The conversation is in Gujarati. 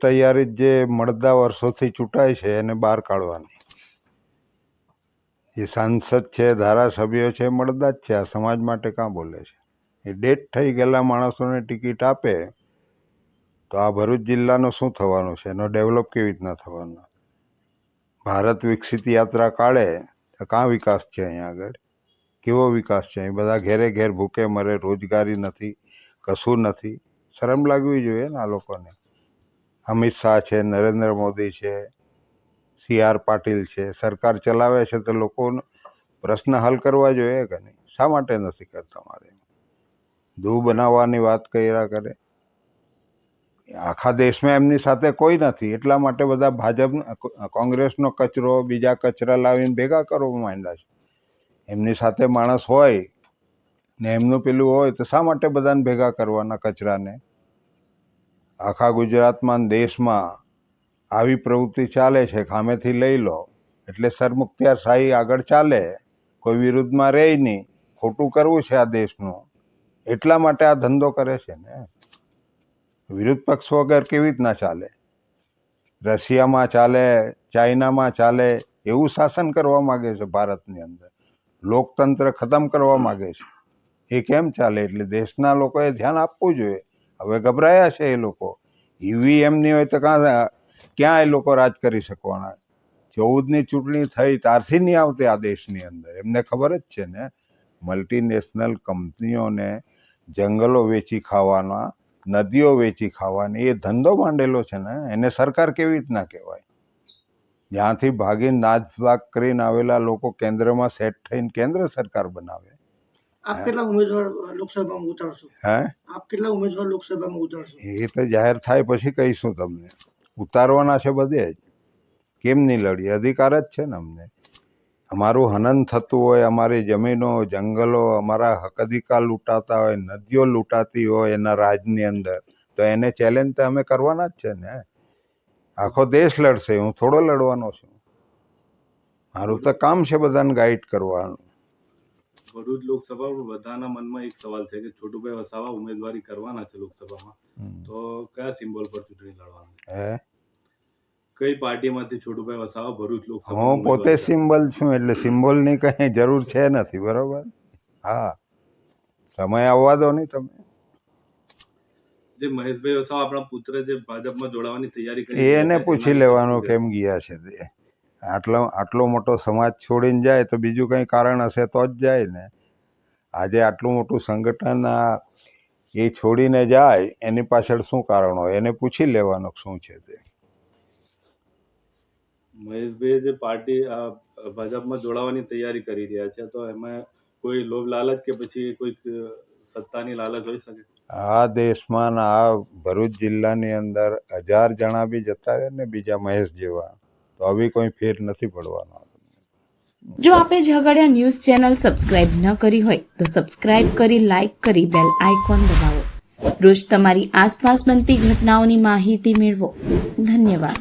તૈયારી જે મળદા વર્ષોથી ચૂંટાય છે એને બહાર કાઢવાની. એ સાંસદ છે, ધારાસભ્યો છે, મળદા જ છે. આ સમાજ માટે કાં બોલે છે? એ ડેથ થઈ ગયેલા માણસોને ટિકિટ આપે તો આ ભરૂચ જિલ્લાનું શું થવાનું છે? એનો ડેવલપ કેવી રીતના થવાનો? ભારત વિકસિત યાત્રા કાઢે તો કાં વિકાસ છે? અહીંયા આગળ કેવો વિકાસ છે? અહીં બધા ઘેરે ઘેર ભૂખે મરે, રોજગારી નથી, કશું નથી. શરમ લાગવી જોઈએ ને આ લોકોને. અમિત શાહ છે, નરેન્દ્ર મોદી છે, CR પાટીલ છે, સરકાર ચલાવે છે તો લોકોનો પ્રશ્ન હલ કરવા જોઈએ કે નહીં? શા માટે નથી કરતા? મારે દૂધ બનાવવાની વાત કર્યા કરે. આખા દેશમાં એમની સાથે કોઈ નથી, એટલા માટે બધા ભાજપ કોંગ્રેસનો કચરો, બીજા કચરા લાવીને ભેગા કરવા માંડ્યા છે. એમની સાથે માણસ હોય ને એમનું પેલું હોય તો શા માટે બધાને ભેગા કરવાના કચરાને? આખા ગુજરાતમાં દેશમાં આવી પ્રવૃત્તિ ચાલે છે. ખામેથી લઈ લો એટલે સરમુખત્યારશાહી આગળ ચાલે, કોઈ વિરુદ્ધમાં રહે નહીં. ખોટું કરવું છે આ દેશનું, એટલા માટે આ ધંધો કરે છે ને. વિરોધ પક્ષ વગર કેવી રીતના ચાલે? રશિયામાં ચાલે, ચાઇનામાં ચાલે, એવું શાસન કરવા માગે છે ભારતની અંદર. લોકતંત્ર ખતમ કરવા માગે છે. એ કેમ ચાલે? એટલે દેશના લોકોએ ધ્યાન આપવું જોઈએ. હવે ગભરાયા છે એ લોકો. EVM ની હોય તો ક્યાં એ લોકો રાજ કરી શકવાના? 14ની ચૂંટણી થઈ ત્યારથી નહીં આવતી આ દેશની અંદર. એમને ખબર જ છે ને, મલ્ટીનેશનલ કંપનીઓને જંગલો વેચી ખાવાના, નદીઓ વેચી ખાવાની એ ધંધો માંડેલો છે ને. એને સરકાર કેવી રીતના કહેવાય? જ્યાંથી ભાગીને નાચભાગ કરીને આવેલા લોકો કેન્દ્રમાં સેટ થઈને કેન્દ્ર સરકાર બનાવે. આપ કેટલા ઉમેદવાર લોકસભામાં ઉતારશો? આપ કેટલા ઉમેદવાર લોકસભામાં ઉતારશો? એ તો જાહેર થાય પછી કહીશું તમને. ઉતારવાના છે બધે જ. કેમ નહીં લડીએ? અધિકાર જ છે ને અમને. અમારું હનન થતું હોય, અમારી જમીનો, જંગલો, અમારા હક અધિકાર લૂંટાતા હોય, નદીઓ લૂંટાતી હોય એના રાજની અંદર, તો એને ચેલેન્જ તો અમે કરવાના જ છે ને. આખો દેશ લડશે, હું થોડો લડવાનો છું. મારું તો કામ છે બધાને ગાઈડ કરવાનું. ભરૂચ લોકસભા બધાના મનમાં એક સવાલ છે કે છોટુભાઈ વસાવા ઉમેદવારી કરવાના છે લોકસભામાં, તો કયા સિમ્બોલ પર ચૂંટણી લડવાની? કઈ પાર્ટીમાંથી છોટુભાઈ વસાવા ભરૂચ લોકસભા? હું પોતે સિમ્બોલ છું, એટલે સિમ્બોલની કઈ જરૂર છે નથી. બરોબર? હા, સમય આવવા દો નહીં તમે. જે મહેશભાઈ વસાવા આપણા પુત્ર જે ભાજપમાં જોડાવાની તૈયારી કરી, એને પૂછી લેવાનું કેમ ગયા છે તે. આટલો મોટો સમાજ છોડીને જાય તો બીજું કંઈ કારણ હશે તો જ જાય ને. આજે આટલું મોટું સંગઠન એ છોડીને જાય એની પાછળ શું કારણ હોય? એને પૂછી લેવાનું શું છે તે. મહેશભાઈ જે પાર્ટી ભાજપમાં જોડાવાની તૈયારી કરી રહ્યા છે, તો એમાં કોઈ લોભ લાલચ કે પછી કોઈ સત્તાની લાલચ હોઈ શકે? આ દેશમાં આ ભરૂચ જિલ્લાની અંદર 1000 જણા બી જતા રહે ને બીજા મહેશ જેવા, તો આવી કોઈ ફેર નથી પડવાનો. જો આપે ઝઘડિયા ન્યૂઝ ચેનલ સબસ્ક્રાઇબ ન કરી હોય તો સબસ્ક્રાઇબ કરી, લાઇક કરી, બેલ આઇકોન દબાવો. રોજ તમારી આસપાસ બનતી ઘટનાઓની માહિતી મેળવો. ધન્યવાદ.